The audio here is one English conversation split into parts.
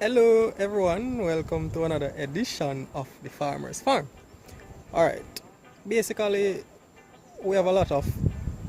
Hello everyone, welcome to another edition of the Farmer's Farm. Alright, basically we have a lot of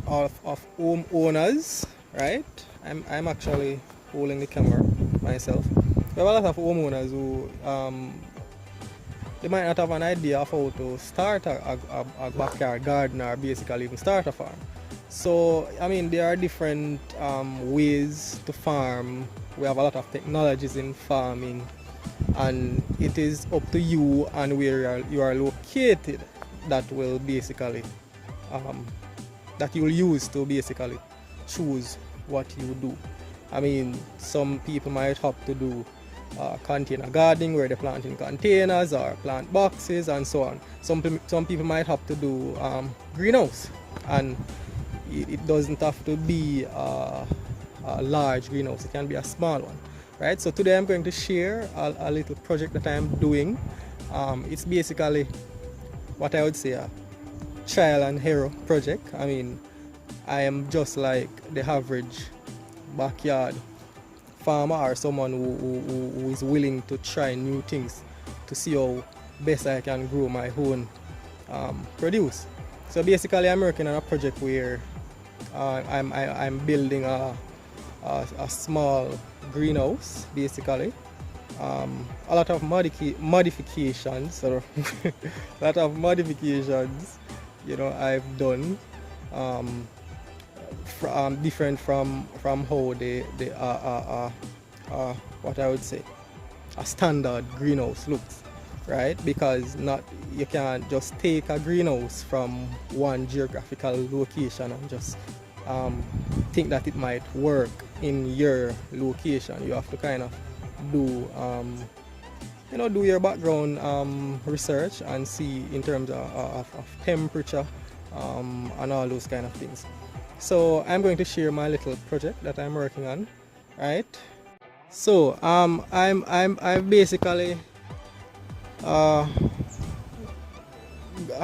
homeowners, right? I'm actually holding the camera myself. We have a lot of homeowners who they might not have an idea of how to start a backyard garden or basically even start a farm. So, I mean, there are different ways to farm. We have a lot of technologies in farming, and it is up to you and where you are located that will basically um, that you'll use to basically choose what you do. I mean, some people might have to do container gardening where they plant in containers or plant boxes and so on. Some people might have to do greenhouse, and it doesn't have to be a large greenhouse, it can be a small one, right? So today I'm going to share a little project that I'm doing. It's basically what I would say a trial and error project. I mean, I am just like the average backyard farmer or someone who is willing to try new things to see how best I can grow my own produce. So basically I'm working on a project where I'm building a small greenhouse basically. A lot of modifications or a lot of modifications, you know, I've done different from how what I would say a standard greenhouse looks, right? Because not you can't just take a greenhouse from one geographical location and just think that it might work in your location. You have to kind of do do your background research and see in terms of temperature and all those kind of things. So I'm going to share my little project that I'm working on, right? So I've basically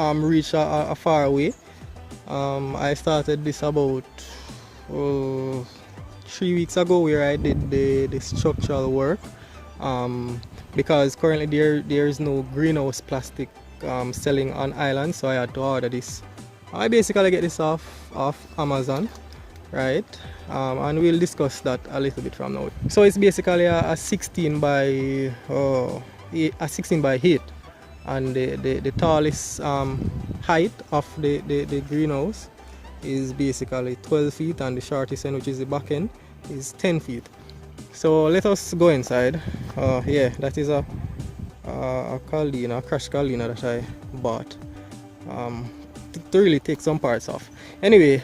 reached a far way. I started this about 3 weeks ago, where I did the structural work, because currently there is no greenhouse plastic selling on island, so I had to order this. I basically get this off Amazon, right? And we'll discuss that a little bit from now. So it's basically a 16 by 8, and the tallest height of the greenhouse is basically 12 feet, and the shortest end, which is the back end, is 10 feet. So let us go inside. Yeah, that is a crushed Caldina that I bought to really take some parts off. Anyway,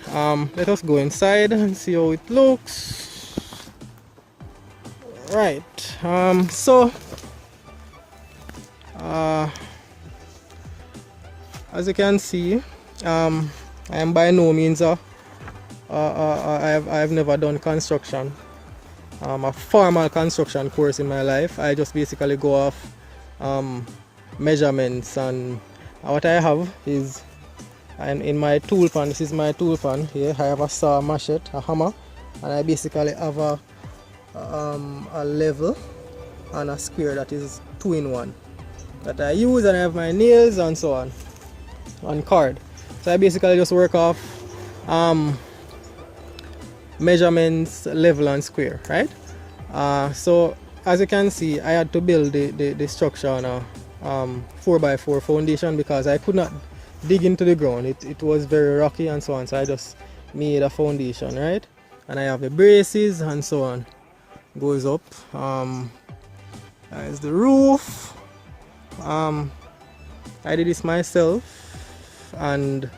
let us go inside and see how it looks. Right. So as you can see, I am by no means I've never done construction, a formal construction course in my life. I just basically go off measurements, and what I have is, and in my tool pan, this is my tool pan here, I have a saw, machete, a hammer, and I basically have a level and a square that is 2-in-1 that I use, and I have my nails and so on card. So I basically just work off measurements, level and square, right? So as you can see, I had to build the structure on a 4x4 foundation because I could not dig into the ground. It was very rocky and so on, so I just made a foundation, right? And I have the braces and so on. Goes up. There's the roof. I did this myself, and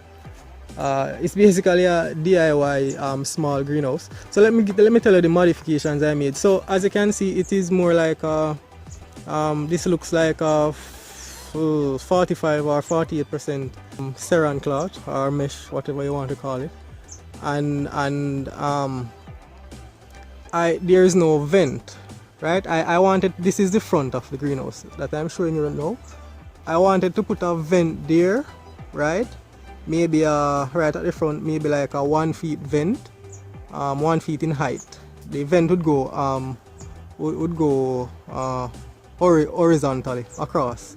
it's basically a DIY small greenhouse. So let me tell you the modifications I made. So as you can see, it is more like this looks like a 45 or 48% saran cloth or mesh, whatever you want to call it, and there is no vent, right? I wanted, this is the front of the greenhouse that I'm showing you right now. I wanted to put a vent there, right? Maybe right at the front, maybe like a 1 feet vent, 1 feet in height. The vent would go would go horizontally across,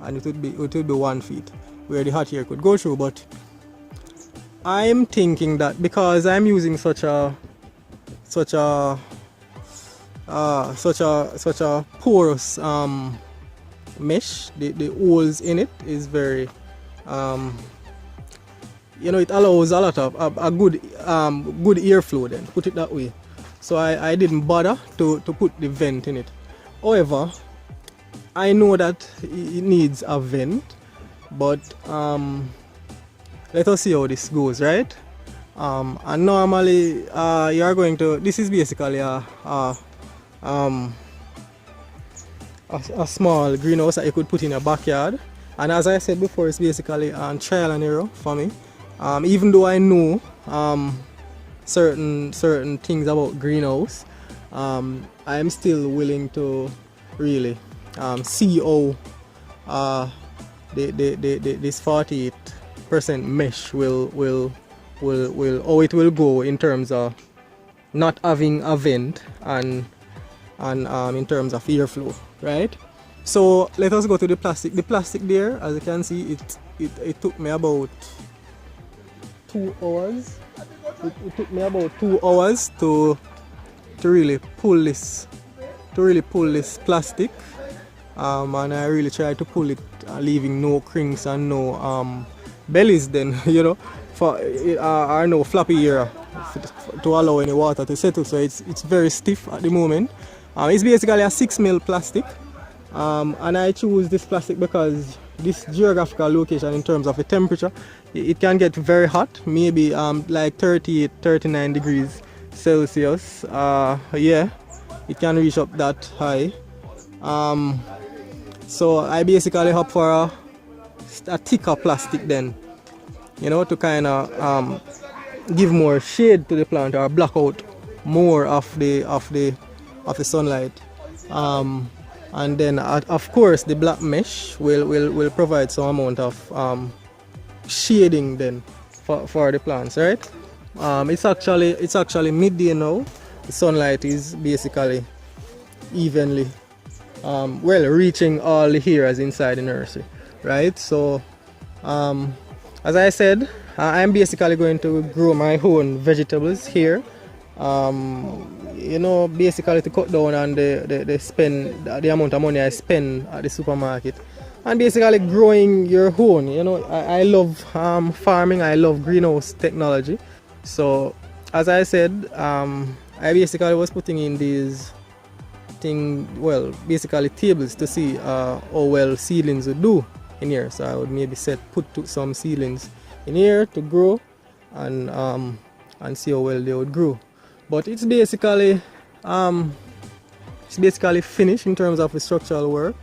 and it would be 1 feet where the hot air could go through. But I'm thinking that because I'm using such a porous mesh, the holes in it is very it allows a lot of a good airflow, then put it that way. So I didn't bother to put the vent in it. However, I know that it needs a vent, but let us see how this goes, right? And normally you are going to, this is basically a small greenhouse that you could put in a backyard, and as I said before, it's basically trial and error for me. Even though I know certain things about greenhouse, I am still willing to really see how this 48% mesh will how it will go in terms of not having a vent and in terms of airflow, right? So let us go to the plastic. The plastic there, as you can see, it took me about 2 hours. It took me about 2 hours to really pull this plastic, and I really tried to pull it, leaving no crinks and no bellies. Then for no floppy air to allow any water to settle. So it's very stiff at the moment. It's basically a 6mm plastic, and I choose this plastic because this geographical location, in terms of the temperature, it can get very hot, maybe like 38-39 degrees Celsius. Yeah, it can reach up that high. So I basically opt for a thicker plastic then, to kind of give more shade to the plant or block out more of the sunlight. And then of course the black mesh will provide some amount of shading then for the plants, right? It's actually midday now. The sunlight is basically evenly reaching all the areas inside the nursery, right? So as I said, I'm basically going to grow my own vegetables here. Basically to cut down on the amount of money I spend at the supermarket, and basically growing your own. I love farming. I love greenhouse technology. So as I said, I basically was putting in these basically tables to see how well seedlings would do in here. So I would maybe put some seedlings in here to grow and see how well they would grow. But it's basically finished in terms of the structural work.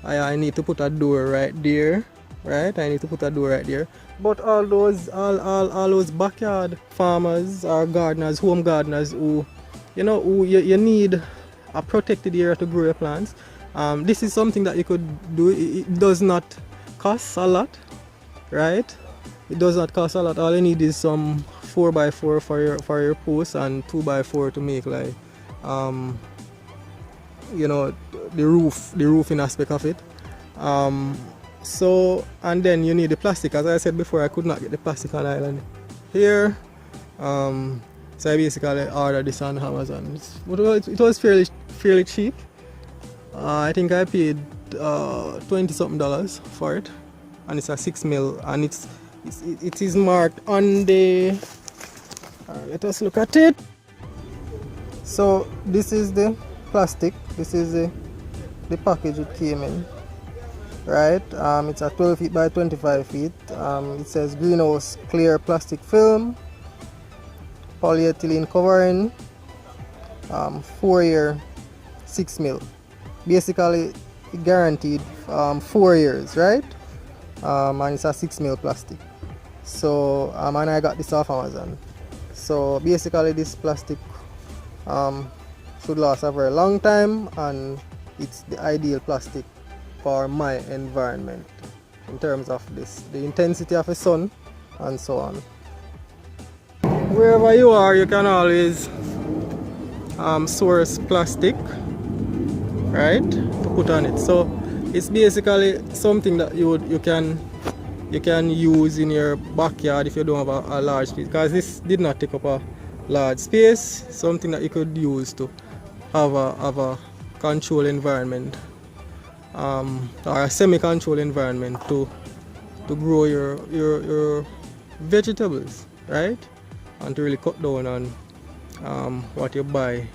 I need to put a door right there, right? I need to put a door right there. But all those backyard farmers or gardeners, home gardeners who you need a protected area to grow your plants. This is something that you could do. It does not cost a lot, right? It does not cost a lot. All you need is some 4x4 for your posts and 2x4 to make like the roofing aspect of it. So, and then you need the plastic. As I said before, I could not get the plastic on island here. So I basically ordered this on Amazon. It was fairly cheap. I think I paid $20-something for it, and it's a 6mm, and it is marked on the. Let us look at it. So this is the plastic. This is the package it came in. Right, it's a 12 feet by 25 feet. It says greenhouse clear plastic film, polyethylene covering, 4-year 6mm. Basically guaranteed 4 years, right? And it's a 6mm plastic. So and I got this off Amazon. So basically this plastic should last a very long time, and it's the ideal plastic for my environment in terms of the intensity of the sun and so on. Wherever you are, you can always source plastic right, to put on it. So it's basically something that you can use in your backyard if you don't have a large space, because this did not take up a large space. Something that you could use to have a controlled environment, or a semi-controlled environment to grow your vegetables, right, and to really cut down on what you buy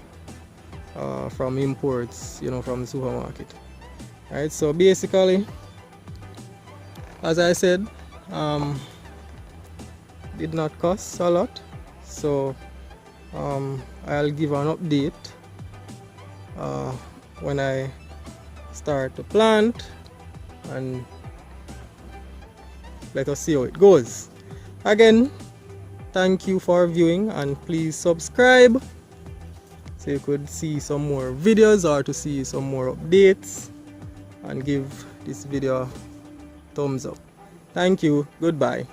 from imports, from the supermarket, right? So basically, as I said, did not cost a lot, so I'll give an update when I start to plant, and let us see how it goes. Again, thank you for viewing, and please subscribe so you could see some more videos or to see some more updates, and give this video a thumbs up. Thank you. Goodbye.